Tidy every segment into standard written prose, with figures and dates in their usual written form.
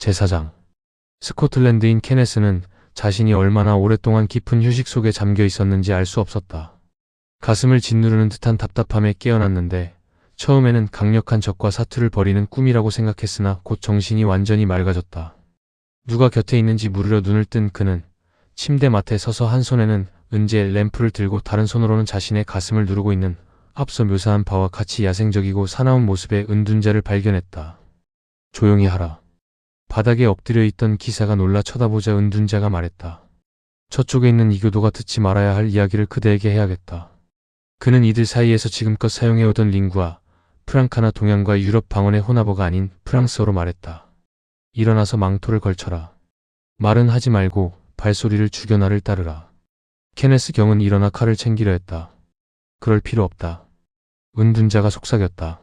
제사장. 스코틀랜드인 케네스는 자신이 얼마나 오랫동안 깊은 휴식 속에 잠겨 있었는지 알 수 없었다. 가슴을 짓누르는 듯한 답답함에 깨어났는데 처음에는 강력한 적과 사투를 벌이는 꿈이라고 생각했으나 곧 정신이 완전히 맑아졌다. 누가 곁에 있는지 물으려 눈을 뜬 그는 침대 맡에 서서 한 손에는 은재 램프를 들고 다른 손으로는 자신의 가슴을 누르고 있는 앞서 묘사한 바와 같이 야생적이고 사나운 모습의 은둔자를 발견했다. 조용히 하라. 바닥에 엎드려 있던 기사가 놀라 쳐다보자 은둔자가 말했다. 저쪽에 있는 이교도가 듣지 말아야 할 이야기를 그대에게 해야겠다. 그는 이들 사이에서 지금껏 사용해오던 링구아, 프랑카나 동양과 유럽 방언의 혼합어가 아닌 프랑스어로 말했다. 일어나서 망토를 걸쳐라. 말은 하지 말고 발소리를 죽여 나를 따르라. 케네스 경은 일어나 칼을 챙기려 했다. 그럴 필요 없다. 은둔자가 속삭였다.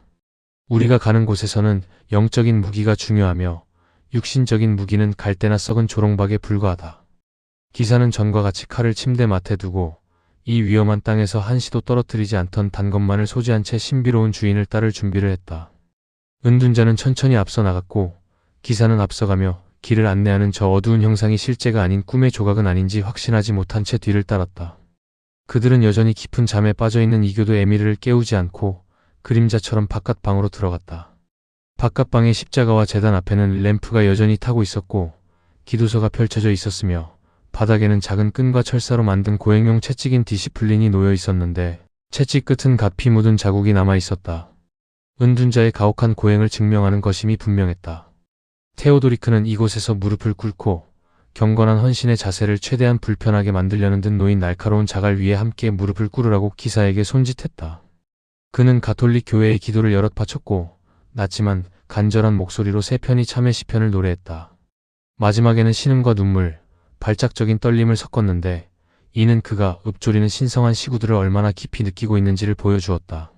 우리가 가는 곳에서는 영적인 무기가 중요하며 육신적인 무기는 갈대나 썩은 조롱박에 불과하다. 기사는 전과 같이 칼을 침대 맡에 두고 이 위험한 땅에서 한시도 떨어뜨리지 않던 단것만을 소지한 채 신비로운 주인을 따를 준비를 했다. 은둔자는 천천히 앞서 나갔고 기사는 앞서가며 길을 안내하는 저 어두운 형상이 실제가 아닌 꿈의 조각은 아닌지 확신하지 못한 채 뒤를 따랐다. 그들은 여전히 깊은 잠에 빠져있는 이교도 에미르를 깨우지 않고 그림자처럼 바깥 방으로 들어갔다. 바깥방의 십자가와 제단 앞에는 램프가 여전히 타고 있었고 기도서가 펼쳐져 있었으며 바닥에는 작은 끈과 철사로 만든 고행용 채찍인 디시플린이 놓여 있었는데 채찍 끝은 갓피 묻은 자국이 남아 있었다. 은둔자의 가혹한 고행을 증명하는 것임이 분명했다. 테오도리크는 이곳에서 무릎을 꿇고 경건한 헌신의 자세를 최대한 불편하게 만들려는 듯 놓인 날카로운 자갈 위에 함께 무릎을 꿇으라고 기사에게 손짓했다. 그는 가톨릭 교회의 기도를 여럿 바쳤고 낮지만 간절한 목소리로 세 편이 참회 시편을 노래했다. 마지막에는 신음과 눈물, 발작적인 떨림을 섞었는데 이는 그가 읊조리는 신성한 시구들을 얼마나 깊이 느끼고 있는지를 보여주었다.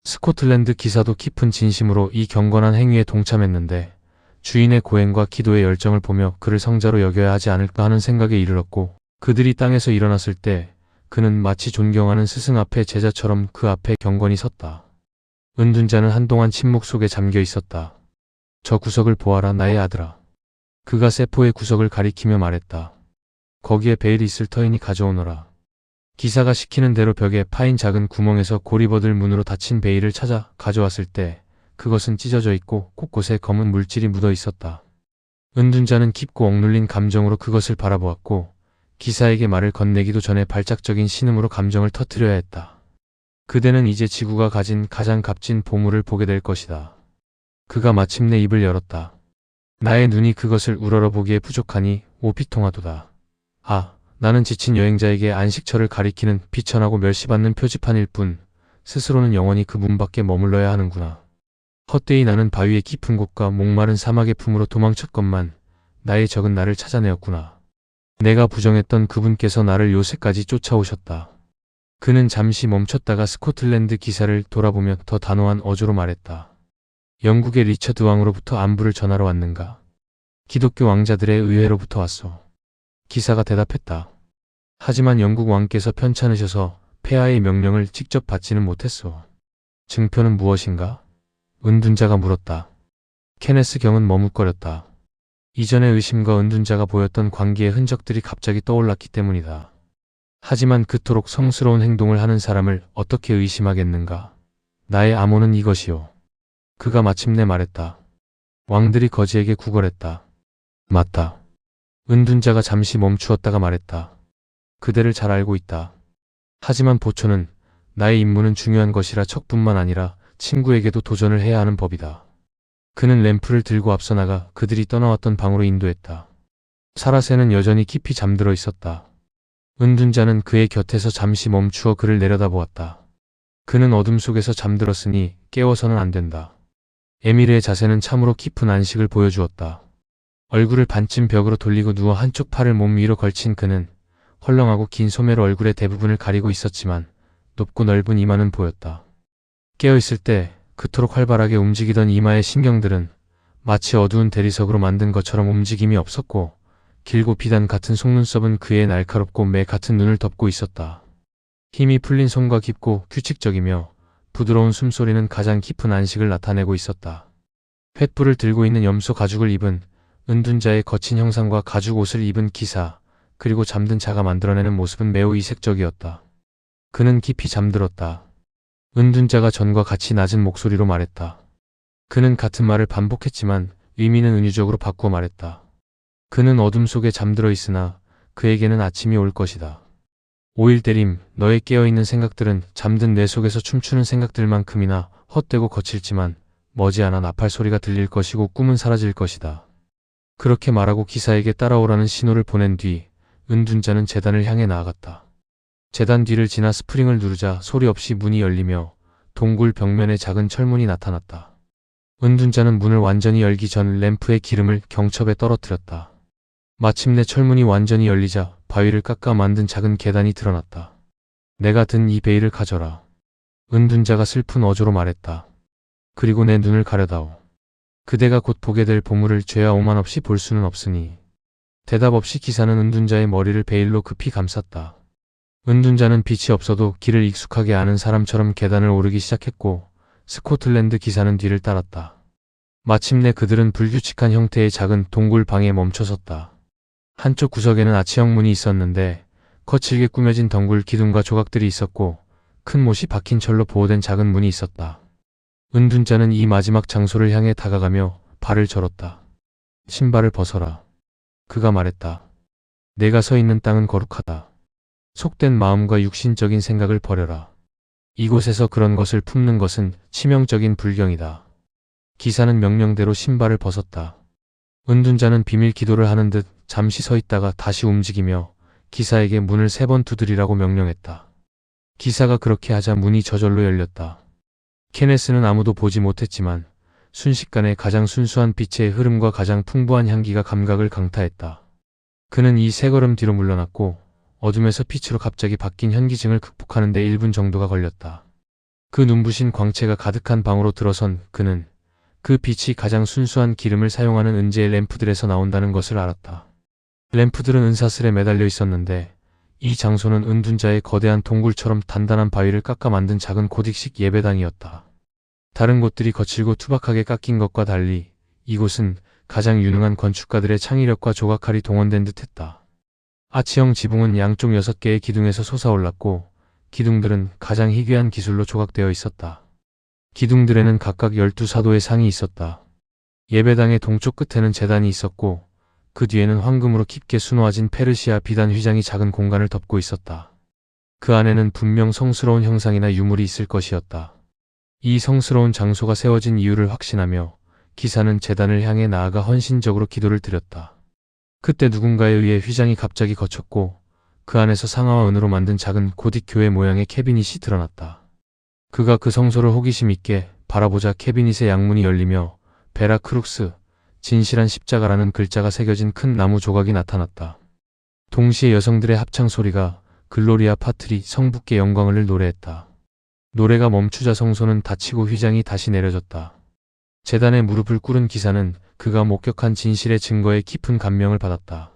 스코틀랜드 기사도 깊은 진심으로 이 경건한 행위에 동참했는데 주인의 고행과 기도의 열정을 보며 그를 성자로 여겨야 하지 않을까 하는 생각에 이르렀고 그들이 땅에서 일어났을 때 그는 마치 존경하는 스승 앞에 제자처럼 그 앞에 경건히 섰다. 은둔자는 한동안 침묵 속에 잠겨 있었다. 저 구석을 보아라 나의 아들아. 그가 세포의 구석을 가리키며 말했다. 거기에 베일이 있을 터이니 가져오너라. 기사가 시키는 대로 벽에 파인 작은 구멍에서 고리버들 문으로 닫힌 베일을 찾아 가져왔을 때 그것은 찢어져 있고 곳곳에 검은 물질이 묻어 있었다. 은둔자는 깊고 억눌린 감정으로 그것을 바라보았고 기사에게 말을 건네기도 전에 발작적인 신음으로 감정을 터뜨려야 했다. 그대는 이제 지구가 가진 가장 값진 보물을 보게 될 것이다. 그가 마침내 입을 열었다. 나의 눈이 그것을 우러러보기에 부족하니 오피통하도다. 아, 나는 지친 여행자에게 안식처를 가리키는 비천하고 멸시받는 표지판일 뿐 스스로는 영원히 그 문 밖에 머물러야 하는구나. 헛되이 나는 바위의 깊은 곳과 목마른 사막의 품으로 도망쳤건만 나의 적은 나를 찾아내었구나. 내가 부정했던 그분께서 나를 요새까지 쫓아오셨다. 그는 잠시 멈췄다가 스코틀랜드 기사를 돌아보며 더 단호한 어조로 말했다. 영국의 리처드 왕으로부터 안부를 전하러 왔는가? 기독교 왕자들의 의회로부터 왔소. 기사가 대답했다. 하지만 영국 왕께서 편찮으셔서 폐하의 명령을 직접 받지는 못했소. 증표는 무엇인가? 은둔자가 물었다. 케네스 경은 머뭇거렸다. 이전의 의심과 은둔자가 보였던 관계의 흔적들이 갑자기 떠올랐기 때문이다. 하지만 그토록 성스러운 행동을 하는 사람을 어떻게 의심하겠는가? 나의 암호는 이것이요. 그가 마침내 말했다. 왕들이 거지에게 구걸했다. 맞다. 은둔자가 잠시 멈추었다가 말했다. 그대를 잘 알고 있다. 하지만 보초는 나의 임무는 중요한 것이라 척뿐만 아니라 친구에게도 도전을 해야 하는 법이다. 그는 램프를 들고 앞서 나가 그들이 떠나왔던 방으로 인도했다. 사라세는 여전히 깊이 잠들어 있었다. 은둔자는 그의 곁에서 잠시 멈추어 그를 내려다보았다. 그는 어둠 속에서 잠들었으니 깨워서는 안 된다. 에미르의 자세는 참으로 깊은 안식을 보여주었다. 얼굴을 반쯤 벽으로 돌리고 누워 한쪽 팔을 몸 위로 걸친 그는 헐렁하고 긴 소매로 얼굴의 대부분을 가리고 있었지만 높고 넓은 이마는 보였다. 깨어있을 때 그토록 활발하게 움직이던 이마의 신경들은 마치 어두운 대리석으로 만든 것처럼 움직임이 없었고 길고 비단 같은 속눈썹은 그의 날카롭고 매 같은 눈을 덮고 있었다. 힘이 풀린 손과 깊고 규칙적이며 부드러운 숨소리는 가장 깊은 안식을 나타내고 있었다. 횃불을 들고 있는 염소 가죽을 입은 은둔자의 거친 형상과 가죽 옷을 입은 기사, 그리고 잠든 자가 만들어내는 모습은 매우 이색적이었다. 그는 깊이 잠들었다. 은둔자가 전과 같이 낮은 목소리로 말했다. 그는 같은 말을 반복했지만 의미는 은유적으로 바꾸어 말했다. 그는 어둠 속에 잠들어 있으나 그에게는 아침이 올 것이다. 5일 때림, 너의 깨어있는 생각들은 잠든 내 속에서 춤추는 생각들만큼이나 헛되고 거칠지만 머지않아 나팔 소리가 들릴 것이고 꿈은 사라질 것이다. 그렇게 말하고 기사에게 따라오라는 신호를 보낸 뒤 은둔자는 제단을 향해 나아갔다. 제단 뒤를 지나 스프링을 누르자 소리 없이 문이 열리며 동굴 벽면에 작은 철문이 나타났다. 은둔자는 문을 완전히 열기 전 램프의 기름을 경첩에 떨어뜨렸다. 마침내 철문이 완전히 열리자 바위를 깎아 만든 작은 계단이 드러났다. 내가 든 이 베일을 가져라. 은둔자가 슬픈 어조로 말했다. 그리고 내 눈을 가려다오. 그대가 곧 보게 될 보물을 죄와 오만 없이 볼 수는 없으니. 대답 없이 기사는 은둔자의 머리를 베일로 급히 감쌌다. 은둔자는 빛이 없어도 길을 익숙하게 아는 사람처럼 계단을 오르기 시작했고 스코틀랜드 기사는 뒤를 따랐다. 마침내 그들은 불규칙한 형태의 작은 동굴 방에 멈춰섰다. 한쪽 구석에는 아치형 문이 있었는데 거칠게 꾸며진 덩굴 기둥과 조각들이 있었고 큰 못이 박힌 철로 보호된 작은 문이 있었다. 은둔자는 이 마지막 장소를 향해 다가가며 발을 절었다. 신발을 벗어라. 그가 말했다. 내가 서 있는 땅은 거룩하다. 속된 마음과 육신적인 생각을 버려라. 이곳에서 그런 것을 품는 것은 치명적인 불경이다. 기사는 명령대로 신발을 벗었다. 은둔자는 비밀 기도를 하는 듯 잠시 서 있다가 다시 움직이며 기사에게 문을 3번 두드리라고 명령했다. 기사가 그렇게 하자 문이 저절로 열렸다. 케네스는 아무도 보지 못했지만 순식간에 가장 순수한 빛의 흐름과 가장 풍부한 향기가 감각을 강타했다. 그는 이 3걸음 뒤로 물러났고 어둠에서 빛으로 갑자기 바뀐 현기증을 극복하는 데 1분 정도가 걸렸다. 그 눈부신 광채가 가득한 방으로 들어선 그는 그 빛이 가장 순수한 기름을 사용하는 은재의 램프들에서 나온다는 것을 알았다. 램프들은 은사슬에 매달려 있었는데 이 장소는 은둔자의 거대한 동굴처럼 단단한 바위를 깎아 만든 작은 고딕식 예배당이었다. 다른 곳들이 거칠고 투박하게 깎인 것과 달리 이곳은 가장 유능한 건축가들의 창의력과 조각칼이 동원된 듯했다. 아치형 지붕은 양쪽 6개의 기둥에서 솟아올랐고 기둥들은 가장 희귀한 기술로 조각되어 있었다. 기둥들에는 각각 12사도의 상이 있었다. 예배당의 동쪽 끝에는 제단이 있었고 그 뒤에는 황금으로 깊게 수놓아진 페르시아 비단 휘장이 작은 공간을 덮고 있었다. 그 안에는 분명 성스러운 형상이나 유물이 있을 것이었다. 이 성스러운 장소가 세워진 이유를 확신하며 기사는 제단을 향해 나아가 헌신적으로 기도를 드렸다. 그때 누군가에 의해 휘장이 갑자기 걷혔고 그 안에서 상아와 은으로 만든 작은 고딕 교회 모양의 캐비닛이 드러났다. 그가 그 성소를 호기심 있게 바라보자 캐비닛의 양문이 열리며 베라 크룩스, 진실한 십자가라는 글자가 새겨진 큰 나무 조각이 나타났다. 동시에 여성들의 합창 소리가 글로리아 파트리 성부께 영광을 노래했다. 노래가 멈추자 성소는 닫히고 휘장이 다시 내려졌다. 제단에 무릎을 꿇은 기사는 그가 목격한 진실의 증거에 깊은 감명을 받았다.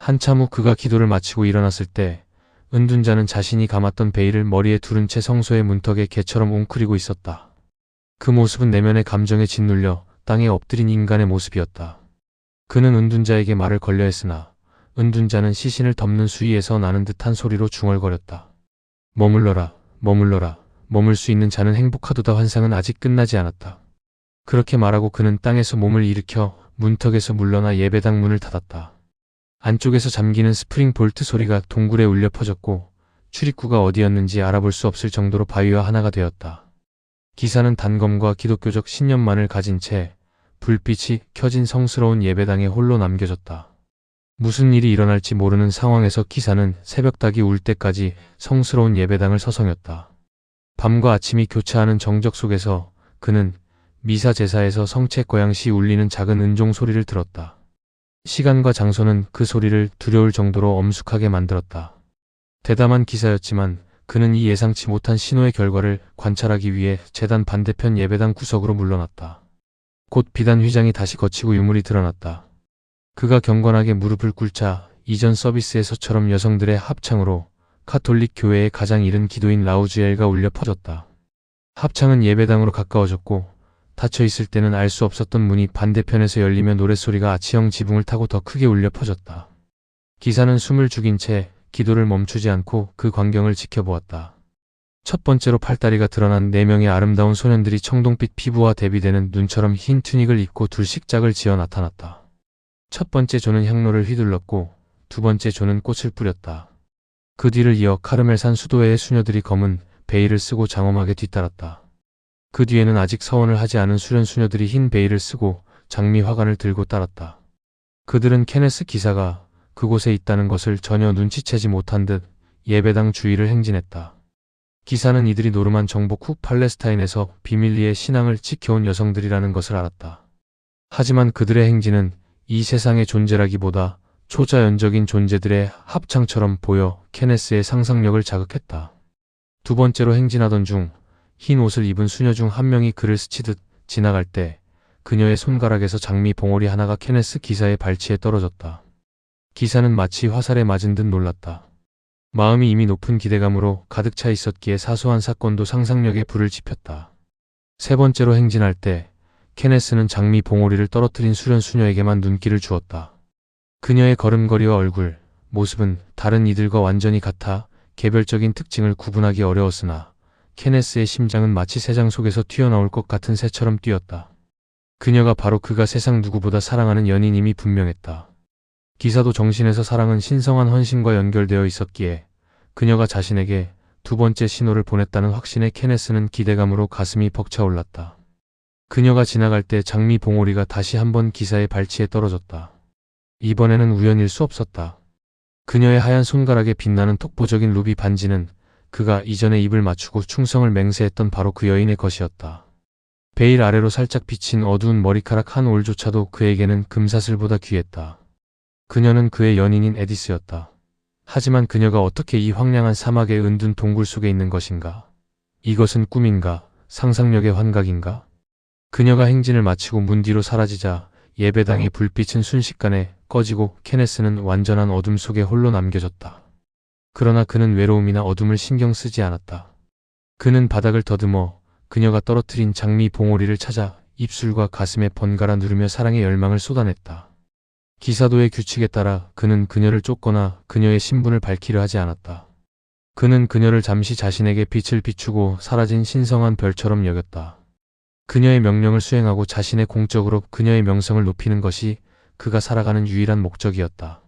한참 후 그가 기도를 마치고 일어났을 때 은둔자는 자신이 감았던 베일을 머리에 두른 채 성소의 문턱에 개처럼 웅크리고 있었다. 그 모습은 내면의 감정에 짓눌려 땅에 엎드린 인간의 모습이었다. 그는 은둔자에게 말을 걸려 했으나 은둔자는 시신을 덮는 수위에서 나는 듯한 소리로 중얼거렸다. 머물러라, 머물러라, 머물 수 있는 자는 행복하도다. 환상은 아직 끝나지 않았다. 그렇게 말하고 그는 땅에서 몸을 일으켜 문턱에서 물러나 예배당 문을 닫았다. 안쪽에서 잠기는 스프링 볼트 소리가 동굴에 울려 퍼졌고 출입구가 어디였는지 알아볼 수 없을 정도로 바위와 하나가 되었다. 기사는 단검과 기독교적 신념만을 가진 채 불빛이 켜진 성스러운 예배당에 홀로 남겨졌다. 무슨 일이 일어날지 모르는 상황에서 기사는 새벽닭이 울 때까지 성스러운 예배당을 서성였다. 밤과 아침이 교차하는 정적 속에서 그는 미사 제사에서 성체 고양시 울리는 작은 은종 소리를 들었다. 시간과 장소는 그 소리를 두려울 정도로 엄숙하게 만들었다. 대담한 기사였지만 그는 이 예상치 못한 신호의 결과를 관찰하기 위해 제단 반대편 예배당 구석으로 물러났다. 곧 비단 휘장이 다시 걷히고 유물이 드러났다. 그가 경건하게 무릎을 꿇자 이전 서비스에서처럼 여성들의 합창으로 카톨릭 교회의 가장 이른 기도인 라우즈엘가 울려 퍼졌다. 합창은 예배당으로 가까워졌고 닫혀 있을 때는 알 수 없었던 문이 반대편에서 열리며 노랫소리가 아치형 지붕을 타고 더 크게 울려 퍼졌다. 기사는 숨을 죽인 채 기도를 멈추지 않고 그 광경을 지켜보았다. 첫 번째로 팔다리가 드러난 4명의 아름다운 소년들이 청동빛 피부와 대비되는 눈처럼 흰 투닉을 입고 둘씩짝을 지어 나타났다. 첫 번째 조는 향로를 휘둘렀고 두 번째 조는 꽃을 뿌렸다. 그 뒤를 이어 카르멜산 수도회의 수녀들이 검은 베일을 쓰고 장엄하게 뒤따랐다. 그 뒤에는 아직 서원을 하지 않은 수련 수녀들이 흰 베일을 쓰고 장미 화관을 들고 따랐다. 그들은 케네스 기사가 그곳에 있다는 것을 전혀 눈치채지 못한 듯 예배당 주위를 행진했다. 기사는 이들이 노르만 정복 후 팔레스타인에서 비밀리에 신앙을 지켜온 여성들이라는 것을 알았다. 하지만 그들의 행진은 이 세상의 존재라기보다 초자연적인 존재들의 합창처럼 보여 케네스의 상상력을 자극했다. 두 번째로 행진하던 중 흰 옷을 입은 수녀 중 한 명이 그를 스치듯 지나갈 때 그녀의 손가락에서 장미 봉오리 하나가 케네스 기사의 발치에 떨어졌다. 기사는 마치 화살에 맞은 듯 놀랐다. 마음이 이미 높은 기대감으로 가득 차 있었기에 사소한 사건도 상상력에 불을 지폈다. 세 번째로 행진할 때 케네스는 장미 봉오리를 떨어뜨린 수련 수녀에게만 눈길을 주었다. 그녀의 걸음걸이와 얼굴, 모습은 다른 이들과 완전히 같아 개별적인 특징을 구분하기 어려웠으나 케네스의 심장은 마치 새장 속에서 튀어나올 것 같은 새처럼 뛰었다. 그녀가 바로 그가 세상 누구보다 사랑하는 연인임이 분명했다. 기사도 정신에서 사랑은 신성한 헌신과 연결되어 있었기에 그녀가 자신에게 두 번째 신호를 보냈다는 확신에 케네스는 기대감으로 가슴이 벅차올랐다. 그녀가 지나갈 때 장미 봉오리가 다시 한번 기사의 발치에 떨어졌다. 이번에는 우연일 수 없었다. 그녀의 하얀 손가락에 빛나는 독보적인 루비 반지는 그가 이전에 입을 맞추고 충성을 맹세했던 바로 그 여인의 것이었다. 베일 아래로 살짝 비친 어두운 머리카락 한 올조차도 그에게는 금사슬보다 귀했다. 그녀는 그의 연인인 에디스였다. 하지만 그녀가 어떻게 이 황량한 사막의 은둔 동굴 속에 있는 것인가? 이것은 꿈인가? 상상력의 환각인가? 그녀가 행진을 마치고 문 뒤로 사라지자 예배당의 불빛은 순식간에 꺼지고 케네스는 완전한 어둠 속에 홀로 남겨졌다. 그러나 그는 외로움이나 어둠을 신경 쓰지 않았다. 그는 바닥을 더듬어 그녀가 떨어뜨린 장미 봉오리를 찾아 입술과 가슴에 번갈아 누르며 사랑의 열망을 쏟아냈다. 기사도의 규칙에 따라 그는 그녀를 쫓거나 그녀의 신분을 밝히려 하지 않았다. 그는 그녀를 잠시 자신에게 빛을 비추고 사라진 신성한 별처럼 여겼다. 그녀의 명령을 수행하고 자신의 공적으로 그녀의 명성을 높이는 것이 그가 살아가는 유일한 목적이었다.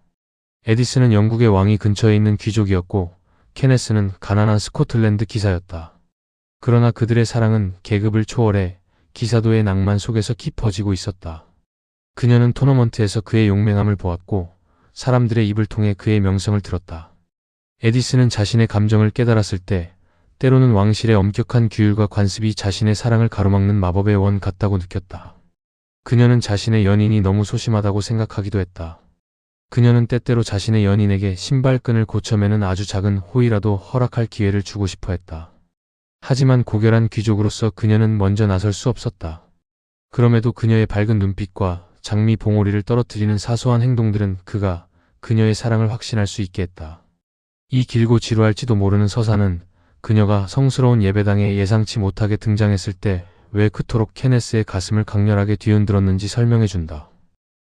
에디스는 영국의 왕위 근처에 있는 귀족이었고 케네스는 가난한 스코틀랜드 기사였다. 그러나 그들의 사랑은 계급을 초월해 기사도의 낭만 속에서 깊어지고 있었다. 그녀는 토너먼트에서 그의 용맹함을 보았고 사람들의 입을 통해 그의 명성을 들었다. 에디스는 자신의 감정을 깨달았을 때 때로는 왕실의 엄격한 규율과 관습이 자신의 사랑을 가로막는 마법의 원 같다고 느꼈다. 그녀는 자신의 연인이 너무 소심하다고 생각하기도 했다. 그녀는 때때로 자신의 연인에게 신발끈을 고쳐매는 아주 작은 호의라도 허락할 기회를 주고 싶어 했다. 하지만 고결한 귀족으로서 그녀는 먼저 나설 수 없었다. 그럼에도 그녀의 밝은 눈빛과 장미 봉오리를 떨어뜨리는 사소한 행동들은 그가 그녀의 사랑을 확신할 수 있게 했다. 이 길고 지루할지도 모르는 서사는 그녀가 성스러운 예배당에 예상치 못하게 등장했을 때 왜 그토록 케네스의 가슴을 강렬하게 뒤흔들었는지 설명해준다.